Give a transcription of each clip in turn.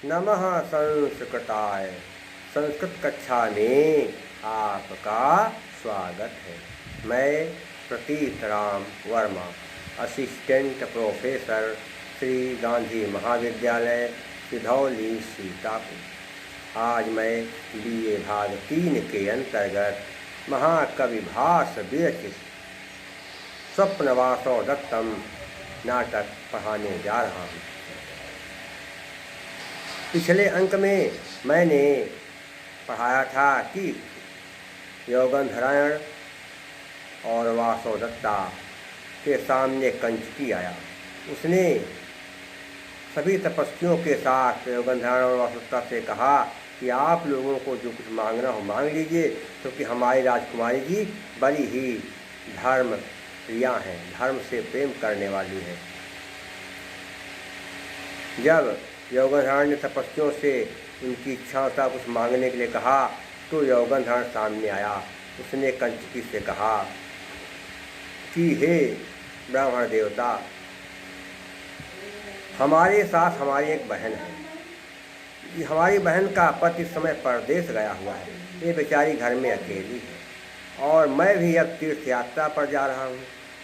नमः संस्कृताय। संस्कृत कक्षा में आपका स्वागत है। मैं प्रतीत राम वर्मा, असिस्टेंट प्रोफेसर, श्री गांधी महाविद्यालय, सिधौली, सीतापुर। आज मैं BA भाग 3 के अंतर्गत महाकवि भास विरचित स्वप्नवासो दत्तम नाटक पढ़ाने जा रहा हूँ। पिछले अंक में मैंने पढ़ाया था कि योगंधरायण और वासोदत्ता के सामने कंचकी आया। उसने सभी तपस्वियों के साथ योगंधरायण और वासोदत्ता से कहा कि आप लोगों को जो कुछ मांगना हो मांग लीजिए, क्योंकि हमारी राजकुमारी जी बड़ी ही धर्म प्रिया हैं, धर्म से प्रेम करने वाली हैं। जब योगंधरायण ने तपस्वियों से उनकी इच्छाओं का कुछ मांगने के लिए कहा तो योगंधरायण सामने आया। उसने कंचकी से कहा कि हे ब्राह्मण देवता, हमारे साथ हमारी एक बहन है। हमारी बहन का पति इस समय परदेश गया हुआ है। ये बेचारी घर में अकेली है और मैं भी अब तीर्थ यात्रा पर जा रहा हूँ,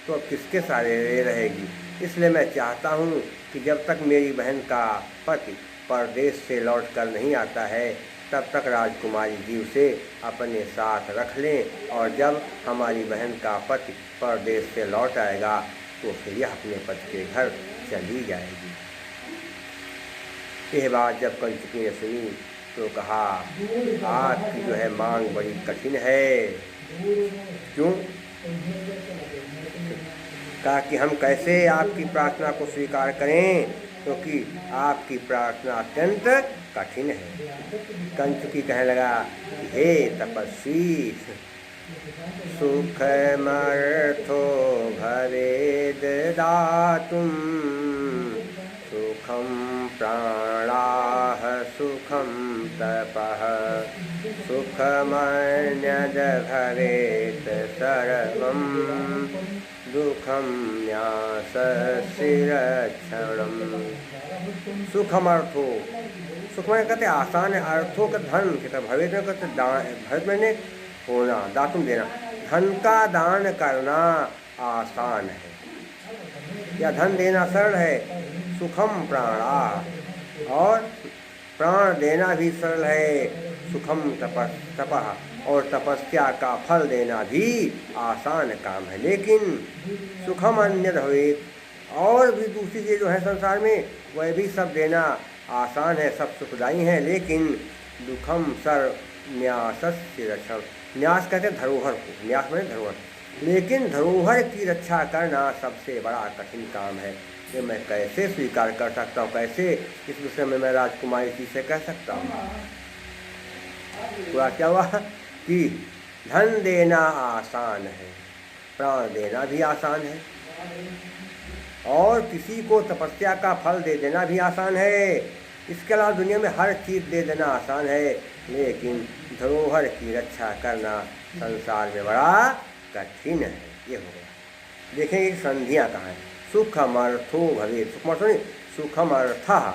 तो अब किसके सहारे रहेगी। इसलिए मैं चाहता हूँ कि जब तक मेरी बहन का पति परदेश से लौट कर नहीं आता है, तब तक राजकुमारी जी उसे अपने साथ रख लें, और जब हमारी बहन का पति परदेश से लौट आएगा तो फिर यह अपने पति के घर चली जाएगी। यह बात जब कंचकी ने सुनी तो कहा, आपकी जो है मांग बड़ी कठिन है। क्यों? कहा कि हम कैसे आपकी प्रार्थना को स्वीकार करें, क्योंकि आपकी प्रार्थना अत्यंत कठिन है। कंचकी कहने लगा कि हे तपस्वी, सुखमर्थो भवेद दातुं, सुखम प्राणाः सुखम तपः, सुखमन्यद् भवेत् सर्वं, दुखम न्यासस्य रक्षणम्। सुखम अर्थो, सुख में कहते आसान है, अर्थों का धन कहते भवेद में कहते भवेद मैंने होना, दातुम देना। धन का दान करना आसान है या धन देना सरल है। सुखम प्राणा, और प्राण देना भी सरल है। सुखम तपः, और तपस्या का फल देना भी आसान काम है। लेकिन सुखम अन्यद् भवेत्, और भी दूसरी चीज़ जो है संसार में वह भी सब देना आसान है, सब सुखदायी हैं। लेकिन दुखम सर न्यासस्य रक्षण, न्यास कहते हैं धरोहर को, न्यास में धरोहर, लेकिन धरोहर की रक्षा करना सबसे बड़ा कठिन काम है। ये मैं कैसे स्वीकार कर सकता हूँ, कैसे इस विषय में मैं राजकुमारी जी से कह सकता हूँ। पूरा क्या हुआ कि धन देना आसान है, प्राण देना भी आसान है, और किसी को तपस्या का फल दे देना भी आसान है। इसके अलावा दुनिया में हर चीज़ दे देना आसान है, लेकिन धरोहर की रक्षा करना संसार में बड़ा कठिन है। ये हो गया। देखेंगे कि संधियाँ कहाँ हैं। सुखमर्थो भवेत्, सुखमर्थ नहीं, सुखमर्थः,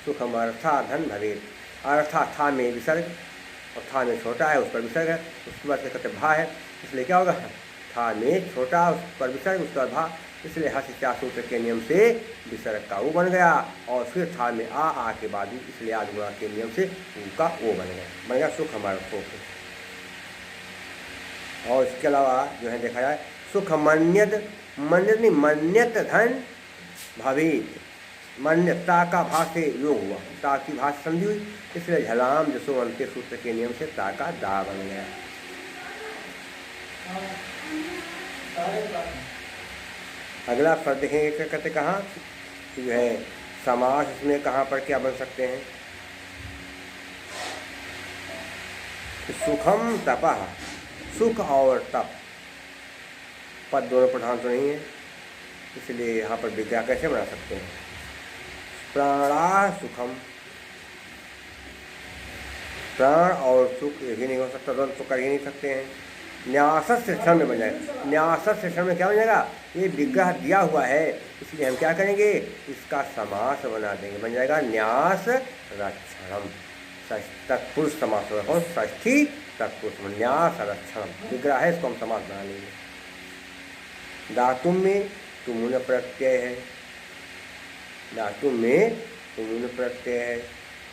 सुखमर्था धन भवेत्। अर्था था में विसर्ग, और था में छोटा है, उस पर विसर्ग है। उसके बाद कहते भा है, इसलिए क्या होगा, था में छोटा उस पर विसर्ग, उस पर भा, इसलिए हस्य सूत्र के नियम से विसर्ग का ऊ बन गया, और फिर था में आ के बाद इसलिए आदि गुणा के नियम से ऊ का ओ बन गया सुखमर्थो। और इसके अलावा जो है देखा जाए सुखमन्यद, मन्यद नहीं मन्यत धन भवेत्, मन्यता का भा से योग हुआ, ता की भा से संधि हुई, इसलिए झलाम जसो अंत्य सूत्र के नियम से ता का दा बन गया। अगला पद देखेंगे क्या कहते, कहाँ जो है समास, इसमें कहाँ पर क्या बन सकते हैं। सुखम तपः, सुख और तप, पद दोनों प्रधान तो नहीं है, इसलिए यहाँ पर विग्रह कैसे बना सकते हैं। प्राणा सुखम, प्राण और सुख ये भी नहीं हो सकता, दोनों तो कर ही नहीं सकते हैं। न्यास से क्षण में बन जाएगा। न्यास से क्षण में क्या बन जाएगा, ये विग्रह दिया हुआ है, इसलिए हम क्या करेंगे, इसका समास बना देंगे, बन जाएगा न्यास रक्षणम। तत्पुरुष समास होगा, कौन, षष्ठी तत्पुरुष, न्यास रक्षणम विग्रह है, इसको हम समास बना लेंगे। धातु में तुमुन प्रत्यय है, धातु में तुमुन प्रत्यय है,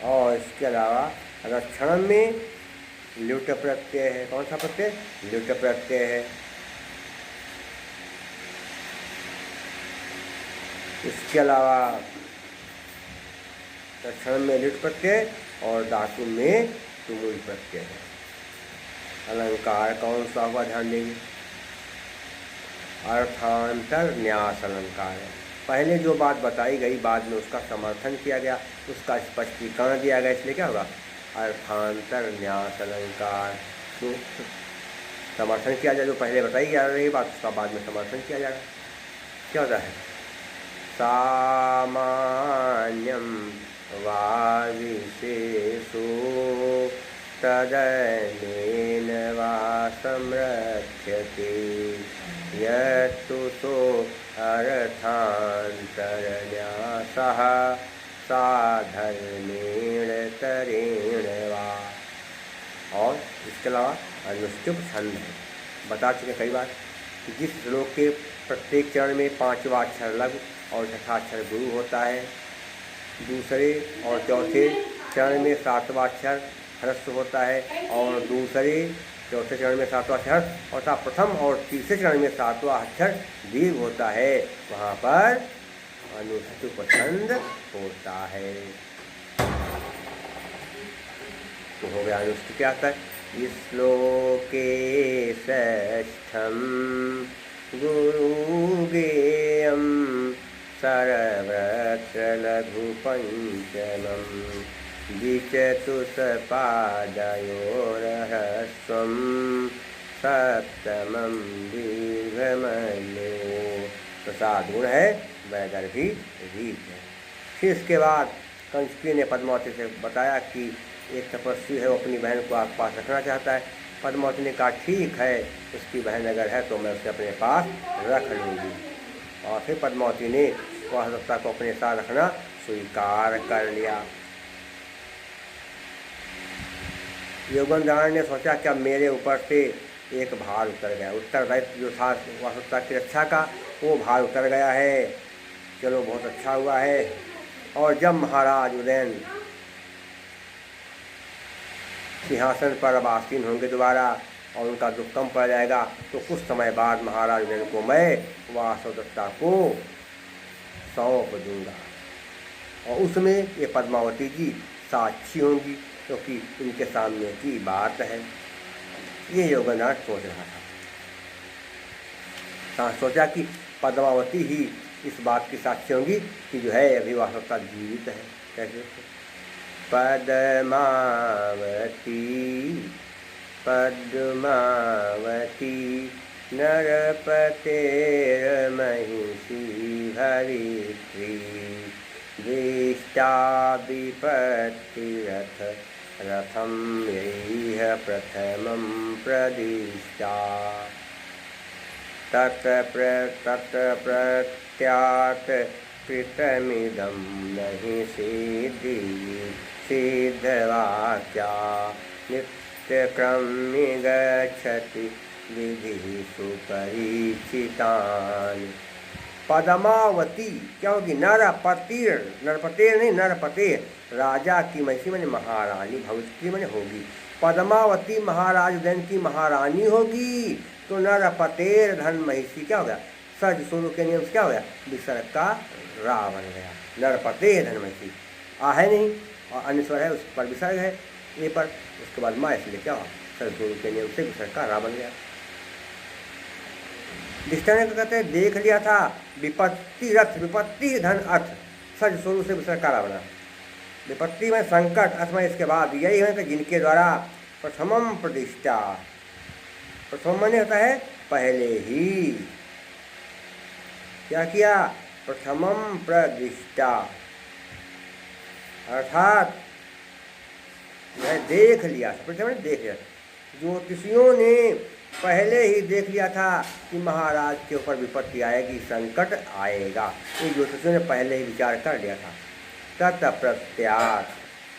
और इसके अलावा रक्षणम में ल्युट प्रत्यय है। कौन सा प्रत्यय, ल्युट प्रत्यय है। इसके अलावा रक्षण में ल्युट प्रत्यय और धातु में तुमुल प्रत्यय है। अलंकार कौन सा हुआ, ध्यान देंगे, अर्थांतर न्यास अलंकार है। पहले जो बात बताई गई बाद में उसका समर्थन किया गया, उसका स्पष्टीकरण दिया गया, इसलिए क्या होगा, अर्थांतर न्यास अलंकार। तो समर्थन किया जाए, जो पहले बताई जा रही बात उसका बाद में समर्थन किया जाएगा। क्या होता है, सामान्यम वा विशेषो तदनेन वा संरक्ष्यते यत्तु सो अर्थान्तरन्यासः साधर्मेण तरेण वा। और इसके अलावा अनुष्टुप छंद है, बता चुके कई बार कि जिस श्लोक के प्रत्येक चरण में 5वां अक्षर लघु और छठा अक्षर गुरु होता है, दूसरे और चौथे चरण में 7वां अक्षर ह्रस्व होता है, और दूसरे चौथे चरण में 7वां अक्षर और प्रथम और तीसरे चरण में 7वां अक्षर दीर्घ होता है, वहाँ पर अनुष्टुप छंद होता है। तो हो गया अनुष्टुप। क्या आता है, श्लोके षष्ठम गुरुगेयम सर्वत्र लघु पंचमम द्विचतुष्पादयोरहस्वं सप्तमं दीर्घमन्यो। तो 7 गुण है, वैदर्भी रीत है। फिर इसके बाद कंचकी ने पद्मावती से बताया कि एक तपस्वी है, वो अपनी बहन को आपके पास रखना चाहता है। पद्मावती ने कहा ठीक है, उसकी बहन अगर है तो मैं उसे अपने पास रख लूँगी। और फिर पद्मावती ने वासुदेवता को अपने साथ रखना स्वीकार कर लिया। योगेंद्र ने सोचा कि अब मेरे ऊपर से एक भार उतर गया, उत्तरदायित्व जो था वासुदेवता की रक्षा का, वो भार उतर गया है। चलो बहुत अच्छा हुआ है। और जब महाराज उदयन सिंहासन पर अब आसीन होंगे दोबारा और उनका दुख कम पड़ जाएगा, तो कुछ समय बाद महाराज उदयन को मैं वासुदेवता को सौंप दूंगा, और उसमें ये पद्मावती जी साक्षी होंगी, क्योंकि इनके सामने की बात है। ये योगेंद्र सोच रहा था, सोचा कि पद्मावती ही इस बात की साक्षी होंगी कि जो है अभी वासुदेवता जीवित है। कैसे, पद्मावती पद्मावती नरपतेर्महिषी भवित्री दृष्टा विपत्तिरथ रथं यैह प्रथमं प्रदिष्टा तत्र प्रत्यात् कृतमिदं नहि सिद्धवाक्या नित्यक्रम्य गच्छति विधिषु परीक्षितानि। पद्मावती क्या होगी, नरपतेर, नरपतेर नहीं नरपतेर, राजा की महिषी माने महारानी, भविष्य माने होगी। पद्मावती महाराज उदयन की महारानी होगी, तो नरपतेर धन महिषी क्या हो गया, सज स्वरूप के नियम से क्या हो गया, विसर्ग का रा बन गया। नरपतेर धन महिषी आ है नहीं, और अन्य स्वर है उस पर विसर्ग है ए पर, उसके बाद माँ, इसलिए क्या हुआ, सज स्वरूप के नियम से विसर्ग का रा बन गया। दृष्टांत को कहते हैं देख लिया था, विपत्ति रथ, विपत्ति धन अर्थ, सज स्वरूप से विसर्ग का रा बना। विपत्ति में संकट, अथवा इसके बाद यही है कि जिनके द्वारा प्रथमम प्रतिष्ठा, प्रथम माने होता है पहले ही, क्या किया, प्रथमम प्रतिष्ठा, अर्थात यह देख लिया, प्रथम देख लिया। ज्योतिषियों ने पहले ही देख लिया था कि महाराज के ऊपर विपत्ति आएगी, संकट आएगा। इन ज्योतिषियों ने पहले ही विचार कर लिया था। तत् प्रत्यात,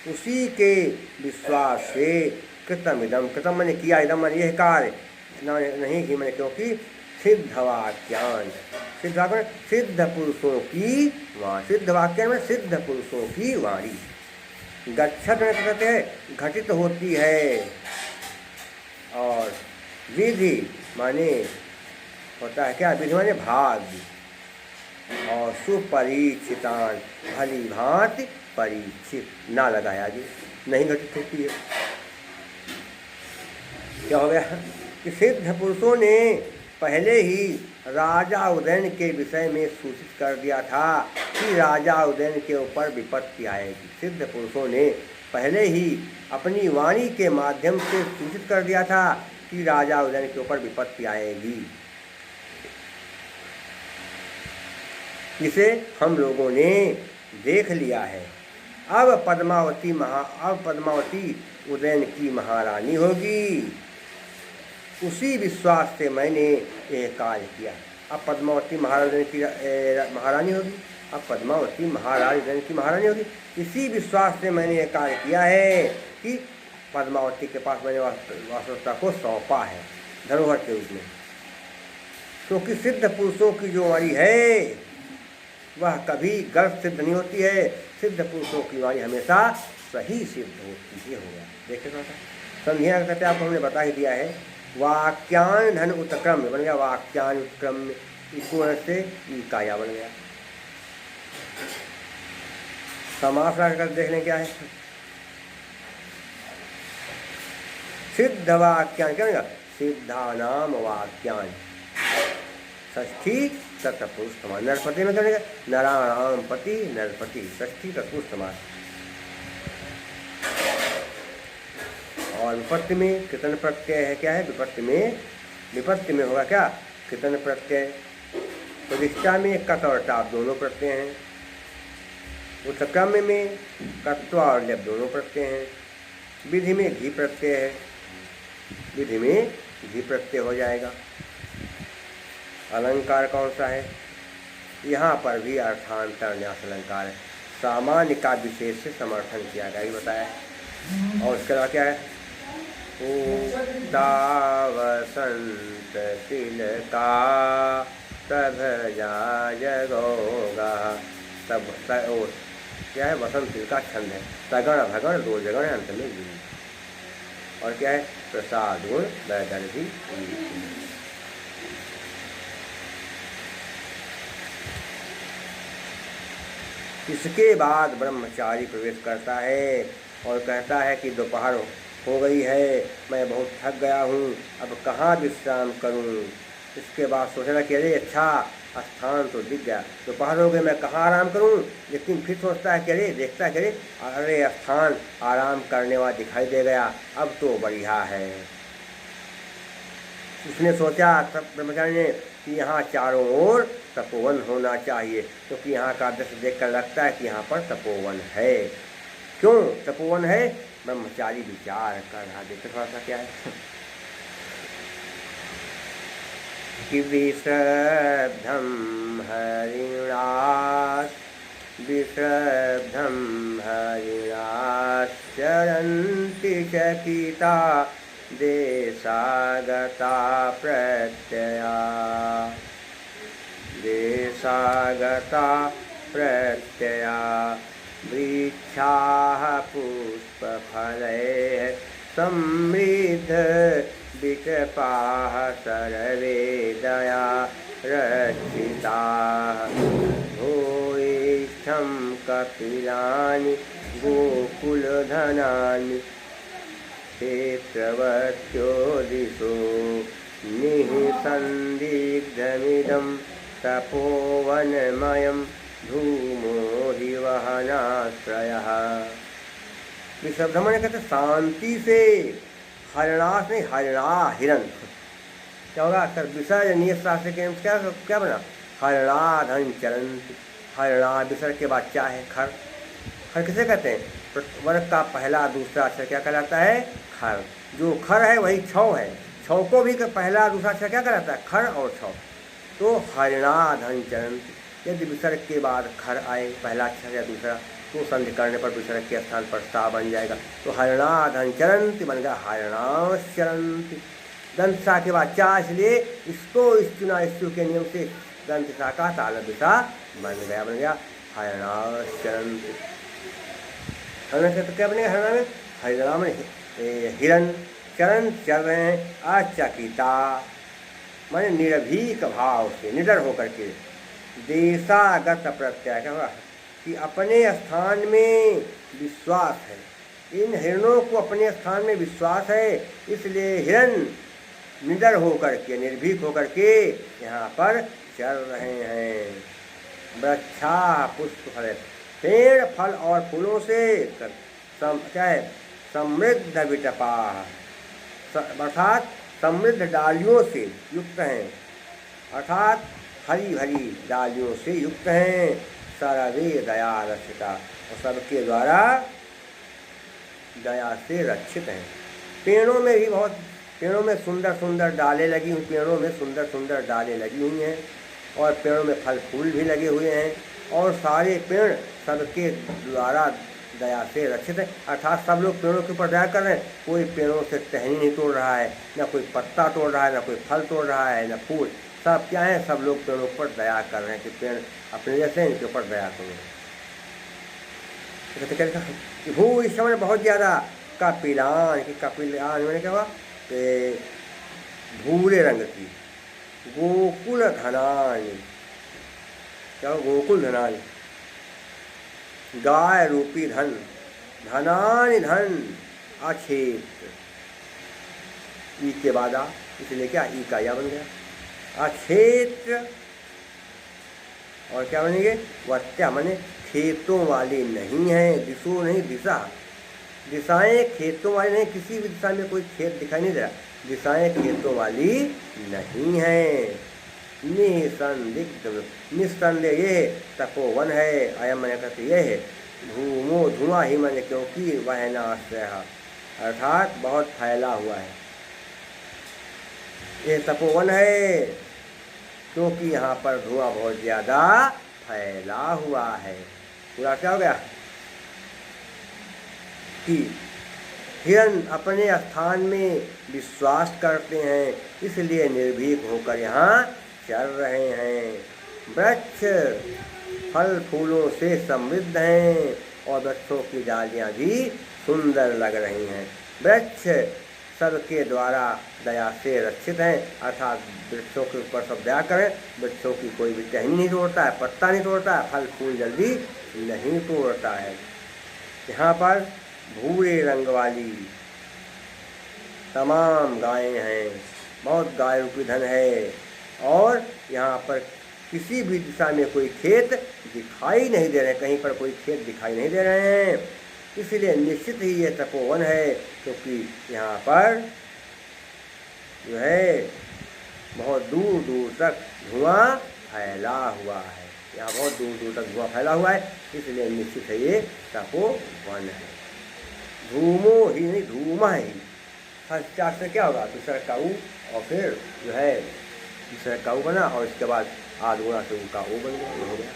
उसी के विश्वास से कृतम इदम, कृतम मैंने किया, इदम मैंने यह कार्य नहीं की मैंने, क्योंकि सिद्ध वाक्यान, सिद्ध वाक्य सिद्ध पुरुषों की वाणी, सिद्ध वाक्यान में सिद्ध पुरुषों की वाणी। गच्छत कहते हैं घटित होती है, और विधि माने होता है क्या, विधि माने भाग, और सुपरीक्षितान भली भांति परीक्षित, ना लगाया जी, नहीं घटित होती है। क्या हो गया कि सिद्ध पुरुषों ने पहले ही राजा उदयन के विषय में सूचित कर दिया था कि राजा उदयन के ऊपर विपत्ति आएगी। सिद्ध पुरुषों ने पहले ही अपनी वाणी के माध्यम से सूचित कर दिया था कि राजा उदयन के ऊपर विपत्ति आएगी। इसे हम लोगों ने देख लिया है। अब पद्मावती उदयन की महारानी होगी, उसी विश्वास से मैंने यह कार्य किया। अब पद्मावती महारानी की महारानी होगी, अब पद्मावती महाराज उदयन की महारानी होगी, इसी विश्वास से मैंने यह कार्य किया है कि पद्मावती के पास मैंने वास्तवता को सौंपा है धरोहर के रूप में। क्योंकि सिद्ध पुरुषों की जो वाणी है वह कभी गलत सिद्ध नहीं होती है, सिद्ध पुरुषों की वाणी हमेशा सही सिद्ध होती है। हो गया, देखिए थोड़ा सा संध्या कहते आपको हमने बता ही दिया है। वाक्यान धन उत्क्रम बन गया, वाक्यान उत्क्रम इसको से इकाया बन गया। समास कर देख लें क्या है। सिद्ध वाक्यान क्या बनेगा, सिद्धानाम वाक्यान, षष्ठी तत्पुरुष समास। नरपति में क्या बनेगा, नराणाम पति नरपति, षष्ठी तत्पुरुष समास। और विपत्ति में कितन प्रत्यय है, क्या है विपत्ति में होगा क्या, कितन प्रत्यय। प्रतिष्ठा में कत और टाप दोनों प्रत्यय हैं। उत्क्रम में कत्वा और लेप दोनों प्रत्यय हैं। विधि में घी प्रत्यय है, विधि में घी प्रत्यय हो जाएगा। अलंकार कौन सा है, यहाँ पर भी अर्थांतर न्यास अलंकार है। सामान्य का विशेष से समर्थन किया गया, ये बताया है। और उसके अलावा क्या है, वसंत तिलका तब जा जगोगा, तब क्या है, वसंत तिलका छंद है। सगण भगण दो जगण अंत में जी। और क्या है, प्रसाद गुण वैदन भी। इसके बाद ब्रह्मचारी प्रवेश करता है और कहता है कि दोपहर हो गई है, मैं बहुत थक गया हूँ, अब कहाँ विश्राम करूँ। इसके बाद सोचना कि अरे अच्छा स्थान तो दिख गया, दोपहर हो गई, मैं कहाँ आराम करूँ। लेकिन फिर सोचता है कि अरे देखता है कि अरे स्थान आराम करने वाला दिखाई दे गया, अब तो बढ़िया है। उसने सोचा तब ब्रह्मचारी ने कि यहाँ चारों ओर तपोवन होना चाहिए, क्योंकि यहाँ का दृश्य देखकर लगता है कि यहाँ पर तपोवन है। क्यों तपोवन है, ब्रह्मचारी विचार कर रहा। देखते थोड़ा सा क्या है कि विश्रब्धम हरिणास, विश्रब्धम हरिणास चरन्ति चकिता देशागता प्रत्यया, देशागता प्रत्यया वृक्षाः पुष्पफलैः समृद्ध विकपाः सर्वे दया रक्षिताः। भूयिष्ठं कपिलानि गोकुलधनानि क्षेत्रवत्यो दिशो निःसन्दिग्धमिदं तपोवनमयं धूमो हि वहनाश्रयः। विशब्द मैंने कहते शांति से, हरिणास नहीं हरिणा हिरण। क्या होगा, अक्सर विसर्ज नियत शास्त्र के क्या क्या बना, हरिणाधन चरण। हरिणा विसर्ग के बाद क्या है, खर। खर किसे कहते हैं, वर्ग का पहला दूसरा अक्षर क्या कहलाता है, खर। जो खर है वही छौ है, छौ को भी पहला दूसरा अक्षर क्या कहलाता है? खर और छौ। तो हरिणाधन चरंती, यदि विसर्ग के बाद खर आए पहला अक्षर या दूसरा, तो संधि करने पर विसर्ग के स्थान पर सा बन जाएगा। तो हरिणाधन चरंती बन गया हरिणाश्चरंती। दंत सा के बाद चा, इसलिए इसको इस्तुना इस्तु के नियम से दंत सा का तालव्य सा बन गया हरिणाश्चरंती। तो क्या बनेगा हरिणा में? हरिणा में हिरण, चरण चल रहे हैं, अचकिता माने निर्भीक भाव से, निडर होकर के। देशागत प्रत्यय क्या हुआ कि अपने स्थान में विश्वास है। इन हिरणों को अपने स्थान में विश्वास है, इसलिए हिरण निडर होकर के, निर्भीक होकर के यहाँ पर चल रहे हैं। वृक्षा पुष्प फल, पेड़ फल और फूलों से क्या है? समृद्ध विटपा, अर्थात समृद्ध डालियों से युक्त हैं, अर्थात हरी भरी डालियों से युक्त हैं। सर्वे दया रक्षिता, और सबके द्वारा दया से रक्षित हैं। पेड़ों में भी बहुत, पेड़ों में सुंदर सुंदर डालें लगी हुई, पेड़ों में सुंदर सुंदर डालें लगी हुई हैं, और पेड़ों में फल फूल भी लगे हुए हैं, और सारे पेड़ सबके द्वारा दया से रक्षित है। अर्थात सब लोग पेड़ों के ऊपर दया कर रहे हैं। कोई पेड़ों से टहनी नहीं तोड़ रहा है, न कोई पत्ता तोड़ रहा है, न कोई फल तोड़ रहा है, न फूल। सब क्या है? सब लोग पेड़ों पर दया कर रहे हैं कि पेड़ अपने जैसे इनके ऊपर दया करो। भू इस समय बहुत ज़्यादा कपिलान की, कपिलान मैंने क्या हुआ? भूरे रंग की। गोकुल धनान, क्या गोकुल धनान, गाय रूपी धन, धनानि धन अक्षेत्र, ई के बाद आ, इसलिए क्या ई का या बन गया अक्षेत्र। और क्या बनेंगे? वत्या माने खेतों वाली नहीं है, दिशो नहीं दिशा, दिशाएं खेतों वाली नहीं, किसी भी दिशा में कोई खेत दिखाई नहीं दे रहा, दिशाएं खेतों वाली नहीं है। निसंदिग्ध, निस्संदेह ये तपोवन है। अयम मैंने कहते ये है धूमो, धुआं ही मैंने, क्योंकि वह नाश्रय, अर्थात बहुत फैला हुआ है। ये तपोवन है क्योंकि यहाँ पर धुआं बहुत ज़्यादा फैला हुआ है। पूरा क्या हो गया कि हिरण अपने स्थान में विश्वास करते हैं, इसलिए निर्भीक होकर यहाँ चल रहे हैं। वृक्ष फल फूलों से समृद्ध हैं, और वृक्षों की डालियाँ भी सुंदर लग रही हैं। वृक्ष सबके द्वारा दया से रक्षित हैं, अर्थात वृक्षों के ऊपर सब दया करें। वृक्षों की कोई भी टहनी नहीं तोड़ता है, पत्ता नहीं तोड़ता है, फल फूल जल्दी नहीं तोड़ता है। यहाँ पर भूरे रंग वाली तमाम गायें हैं, बहुत गाय रूपी धन है, और यहाँ पर किसी भी दिशा में कोई खेत दिखाई नहीं दे रहे, कहीं पर कोई खेत दिखाई नहीं दे रहे हैं। इसलिए निश्चित ही ये तपोवन है, क्योंकि यहाँ पर जो है बहुत दूर दूर तक धुआं फैला हुआ है। यहाँ बहुत दूर दूर तक धुआं फैला हुआ है, इसलिए निश्चित है ये तपोवन है। धूमो ही नहीं, धूमा ही। फर्स्ट चार से क्या होगा? दूसरा काऊ, और फिर जो है दूसरा काऊ बना, और इसके बाद आध गुणा से उनका ओ बन गया, ये हो गया।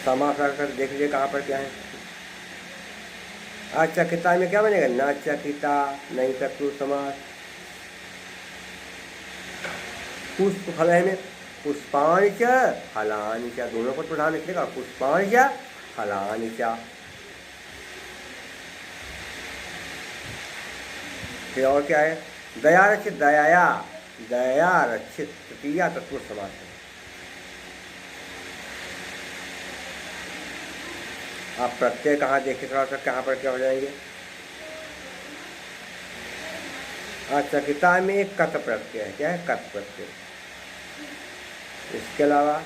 समास कर देख लीजिए कहाँ पर क्या है। अचकिता में क्या बनेगा? न चकिता, नहीं तत्पुरुष समास। पुष्प फल है में पुष्पाणि च फलानि च, दोनों पर प्रधान लिखेगा, पुष्पाणि च फलानि च। फिर और क्या है? दया रक्षित, दयाया, दया रक्षित, तृतीया तत्पुरुष समास है। आप प्रत्यय कहाँ देखे थोड़ा सा, कहाँ पर क्या हो जाएंगे? अचकिता में कत प्रत्यय है। क्या है? कत प्रत्यय। इसके अलावा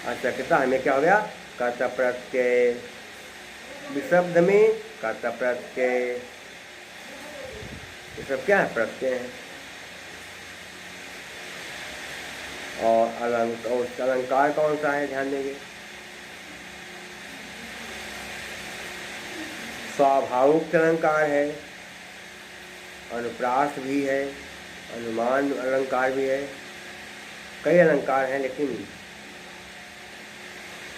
अचकिता में क्या हो गया? कत प्रत्यय। विशब्द में कत प्रत्यय। ये सब क्या है? प्रत्यय है। और अलंकार कौन सा है? ध्यान देंगे। स्वाभाविक अलंकार है, अनुप्रास भी है, अनुमान अलंकार भी है, कई अलंकार हैं। लेकिन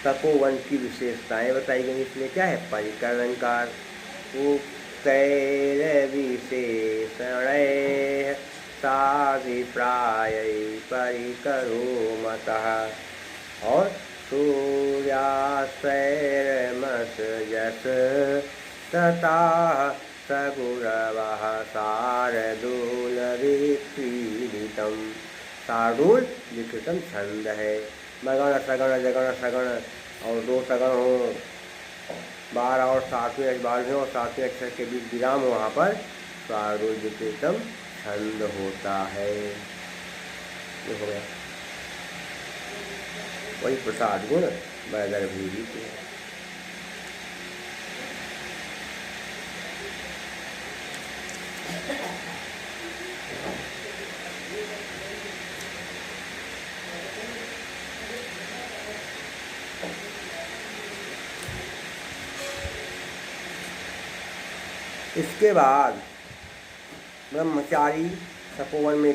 तपोवन की विशेषताएं बताई गई। इसमें क्या है? परिकर अलंकार, उक्तैर विशेषणैः साभिप्राय परिकरो मतः, और सूर्याश्रयमसजस तथा सगुरवः शार्दूलविक्रीडितं। शार्दूल लिखितम छंद है। मगण सगण जगण सगण और दो सगण हो, 12 और 7वें 12वें और 7वें अक्षर के बीच विराम हो, वहाँ पर शार्दूल विक्रीडितम छंद होता है। ये हो गया वही प्रसाद गुण वैदर्भी के। इसके बाद ब्रह्मचारी तपोवन में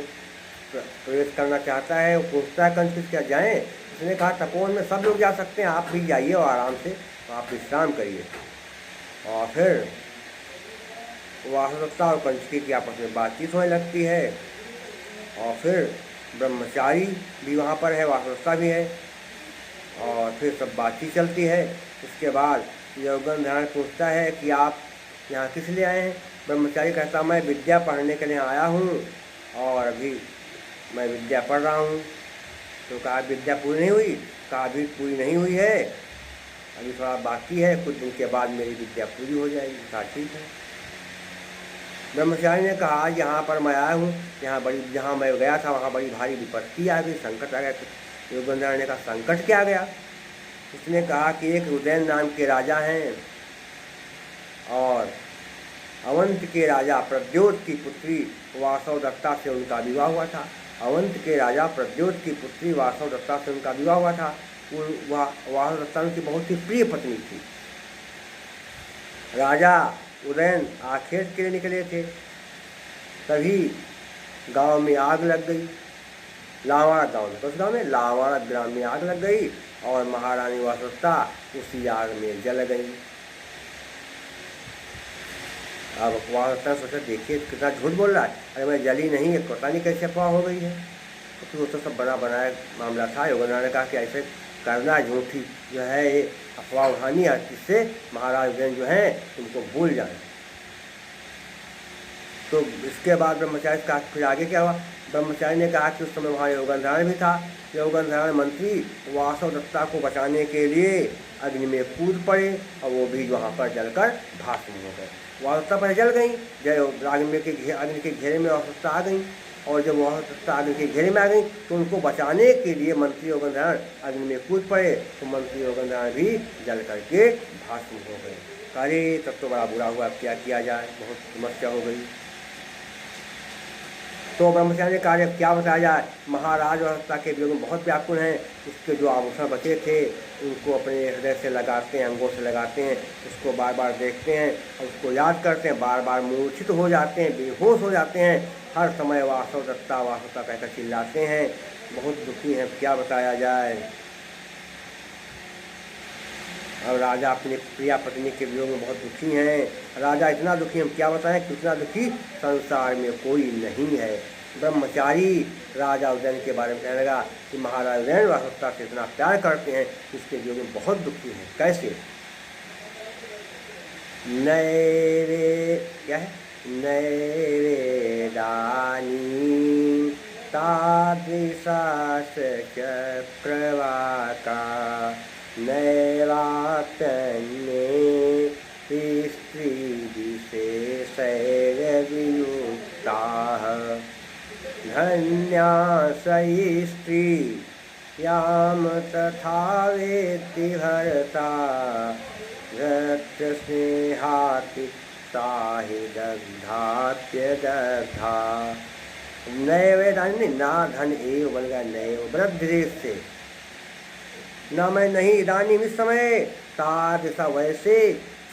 प्रवेश करना चाहता है। वो पूछता है कंस क्या जाएं? उसने कहा तपोवन में सब लोग जा सकते हैं, आप भी जाइए और आराम से आप विश्राम करिए। और फिर वासुदेवता और कंचकी की आपस में बातचीत होने लगती है। और फिर ब्रह्मचारी भी वहाँ पर है, वासुदेवता भी है, और फिर सब बातचीत चलती है। उसके बाद योगेंद्र पूछता है कि आप यहाँ किस लिए आए हैं? ब्रह्मचारी कहता मैं विद्या पढ़ने के लिए आया हूँ और अभी मैं विद्या पढ़ रहा हूँ। तो कहा विद्या पूरी नहीं हुई? कहा अभी पूरी नहीं हुई है, अभी थोड़ा बाकी है, कुछ दिन के बाद मेरी विद्या पूरी हो जाएगी। कहा ठीक है। ब्रह्मचारी ने कहा यहाँ पर मैं आया हूँ, जहाँ मैं गया था वहाँ बड़ी भारी विपत्ति आ गई, संकट आ गया। योगेंद्र ने कहा संकट क्या आ गया? उसने कहा कि एक उदयन नाम के राजा हैं और अवंत के राजा प्रद्योत की पुत्री वासवदत्ता से उनका विवाह हुआ था। अवंत के राजा प्रद्योत की पुत्री वासवदत्ता से उनका विवाह हुआ था। वासवदत्ता उनकी बहुत ही प्रिय पत्नी थी। राजा उदयन आखेट के लिए निकले थे, तभी गांव में आग लग गई। लावाड़ा गांव में, उस गांव में लावाड़ा ग्राम में आग लग गई और महारानी वासवदत्ता उसी आग में जल गई। अब वासवदत्ता सोचा देखिए कितना झूठ बोल रहा है, अरे मैं जली नहीं है, पता नहीं कैसे अफवाह हो गई है। तो फिर वो तो सब बना बनाया मामला था। योगेंद्र ने कहा कि ऐसे करना झूठी जो है ये अफवाह उठानी है, जिससे महाराज उदयन जो हैं तुमको भूल जाए। तो इसके बाद ब्रह्मचारी का फिर आगे क्या हुआ? ब्रह्मचारी ने कहा कि उस समय वहाँ योगेंद्र भी था। योगेंद्र मंत्री वासवदत्ता को बचाने के लिए अग्नि में कूद पड़े और वो भी वहाँ पर जलकर भस्म हो गए। वासवदत्ता पर जल गई, जब अग्नि के घेरे में वासवदत्ता आ गई, और जब वासवदत्ता अग्नि के घेरे में आ गई तो उनको बचाने के लिए मंत्री योगेंद्र अग्नि में कूद पड़े, तो मंत्री योगेंद्र भी जल करके भस्म हो गए। अरे तब तो बड़ा बुरा हुआ, क्या किया जाए, बहुत समस्या हो गई। तो ब्रह्मचारी ने कहा क्या बताया जाए? महाराज वासवदत्ता के वियोग में बहुत व्याकुल हैं। उसके जो आभूषण बचे थे उनको अपने हृदय से लगाते हैं, अंगों से लगाते हैं, उसको बार बार देखते हैं और उसको याद करते हैं, बार बार मूर्छित हो जाते हैं, बेहोश हो जाते हैं, हर समय वासवदत्ता वासवदत्ता कहकर चिल्लाते हैं, बहुत दुखी हैं, क्या बताया जाए। और राजा अपनी प्रिया पत्नी के वियोग में बहुत दुखी हैं। राजा इतना दुखी, हम क्या बताएं कितना दुखी, संसार में कोई नहीं है। ब्रह्मचारी राजा उदयन के बारे में कहने लगा कि महाराज उदयन वासवदत्ता से इतना प्यार करते हैं, इसके वियोग में बहुत दुखी हैं। कैसे? नैरे क्या है? नैरे दानी तादृशास चक्रवाका नैवातन्ये स्त्री विशेषैर्वियुक्ताः धन्या सयि स्त्री याम तथा वेत्ति भरता रक्तस्नेहातिक्ता हि दग्धाप्यदग्धा। नए दानी ना धन एव बन गया, नए वृद्धि से ना मैं नहीं दानी इस समय तादृशा वैसे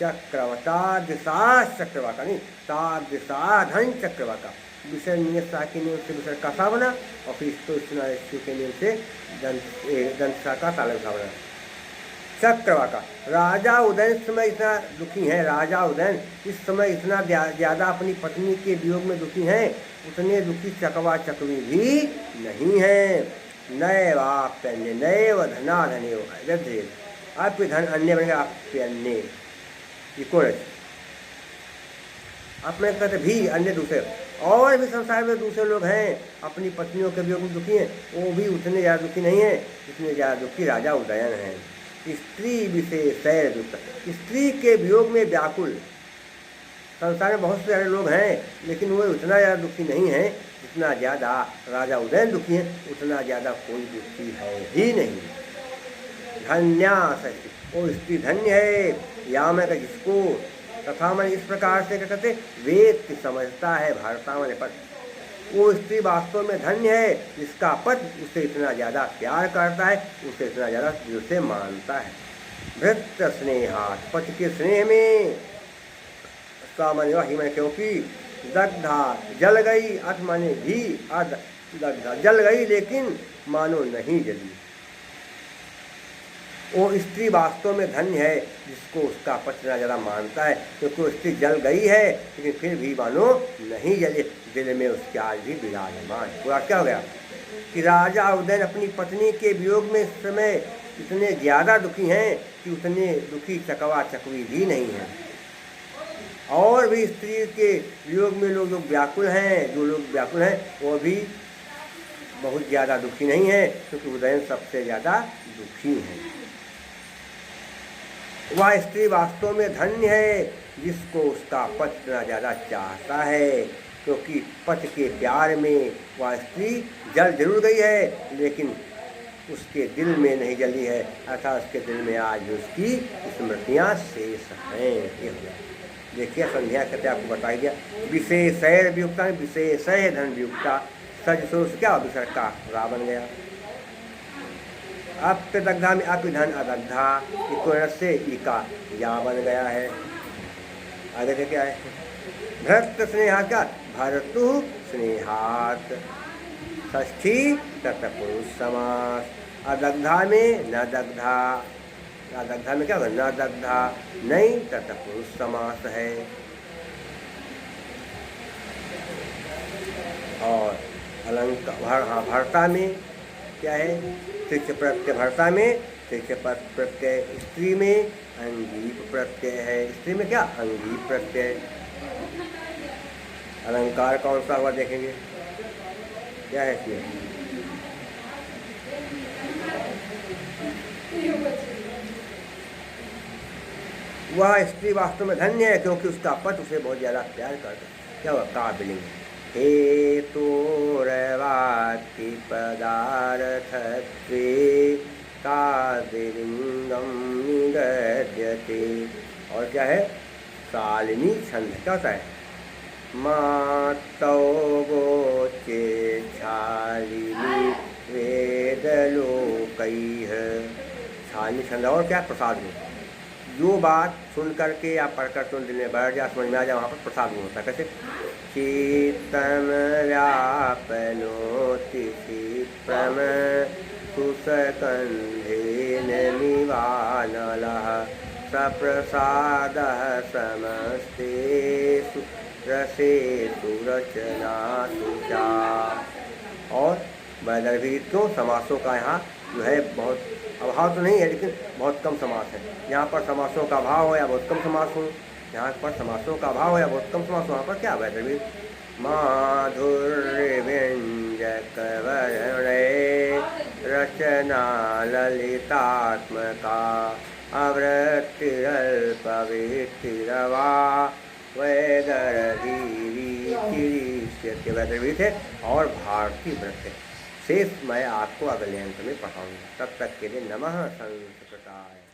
चक्रवतादिशा चक्रवाका नहीं तादिशा धन चक्रवाका विषय नियत सा के नियम से विषय का सा बना और फिर तो के नियम से दंत सा का तालव्य सा बना। चक्रवाका राजा उदयन इस समय इतना दुखी हैं। राजा उदयन इस समय इतना ज़्यादा अपनी पत्नी के वियोग में दुखी हैं, उतने दुखी चकवा चकवी भी नहीं है। नए वाप्यन्य नैव धना धने व्यधे आपके धन अन्य बनेगा आपके अन्य अपने कहते भी अन्य दूसरे और भी संसार में दूसरे लोग हैं अपनी पत्नियों के वियोग में दुखी हैं, वो भी उतने ज़्यादा दुखी नहीं है जितने ज़्यादा दुखी राजा उदयन हैं। स्त्री विशेष स्त्री के वियोग में व्याकुल संसार में बहुत से सारे लोग हैं, लेकिन वो उतना ज़्यादा दुखी नहीं है जितना ज़्यादा राजा उदयन दुखी है, उतना ज़्यादा कोई दुखी है ही नहीं। धन्या वो स्त्री धन्य है या मैं जिसको तथा मन इस प्रकार से क्या कहते वेद की समझता है भारता मन पद, वो स्त्री वास्तव में धन्य है जिसका पति उसे इतना ज़्यादा प्यार करता है, उसे इतना ज़्यादा दिल से मानता है। भृत्य स्नेहात पति के स्नेह में सामान्य ही मैं क्योंकि दग्धा जल गई अथ माने भी दग्धा जल गई लेकिन मानो नहीं जली। वो स्त्री वास्तव में धन्य है जिसको उसका पति इतना ज़्यादा मानता है, क्योंकि वो स्त्री जल गई है लेकिन फिर भी मानो नहीं जले, दिल में उसके आज भी विराजमान। पूरा क्या हो गया कि राजा उदयन अपनी पत्नी के वियोग में इस समय इतने ज़्यादा दुखी हैं कि उतने दुखी चकवा चकवी भी नहीं हैं। और भी स्त्री के वियोग में लोग जो व्याकुल हैं, जो लोग व्याकुल हैं वो भी बहुत ज़्यादा दुखी नहीं है, क्योंकि उदयन सबसे ज़्यादा दुखी हैं। वह स्त्री वास्तव में धन्य है जिसको उसका पति इतना ज़्यादा चाहता है, क्योंकि पति के प्यार में वह स्त्री जल जरूर गई है लेकिन उसके दिल में नहीं जली है, अर्थात उसके दिल में आज भी उसकी स्मृतियाँ शेष हैं। ये देखिए संध्या कहते आपको बताई दिया विशेषैर वियुक्ता विशेषय धन वियुक्ता सज सोच क्या विसर्ग का रा बन गया। अप्यदग्धा में अपिधन अदग्धा इको से इका या बन गया है। आगे से क्या है भृत स्नेहा क्या भरतु स्नेहात षष्ठी तत्पुरुष समास। अदग्धा में न दग्धा, अदग्धा में क्या होगा न दग्धा नहीं तत्पुरुष समास है। और अलंकार हाँ भरता में क्या है शिक्ष प्रत्यय भरता में, शिक्ष प्रत्यय स्त्री में अंगीप प्रत्यय है। स्त्री में क्या अंगीप प्रत्यय। अलंकार कौन सा हुआ देखेंगे क्या है इसमें वह स्त्री वास्तव में धन्य है क्योंकि उसका पति उसे बहुत ज़्यादा प्यार करता है। क्या हुआ काबिलिंग हेतु रवाति पदार्थत्वे कादिलिंगम निगद्यते। और क्या है शालिनी छंद क्या होता है मातौ गोचे शालिनी वेदलोकैः। शालिनी छंद और क्या प्रसाद में जो बात सुन करके या पढ़कर तुम दिल में बैठ जा समझ में आ जाए वहाँ पर प्रसाद में होता है। कैसे शीतम व्यापनोति क्षिप्रम सुसकंधेन निवानलः सप्रसादः समस्तेषु रसेषु रचनासु च। और वैदर्भीत क्यों समासों का यहाँ जो है बहुत अभाव तो नहीं है लेकिन बहुत कम समास है। यहाँ पर समासों का अभाव हो या बहुत कम समास हो, यहाँ पर समासों का अभाव हो या बहुत कम समास हो, वहाँ पर क्या वैदर्भीत माधुर्य व्यंजक वर्णे रचना ललितात्मका आवृत्तिरल्पवृत्तिरवा वैदर्भी वैदर्भीत है और भारतीय व्रत है। शेष मैं आपको अगले अंक में पढ़ाऊँगा। तब तक के लिए नमः संस्कृताय।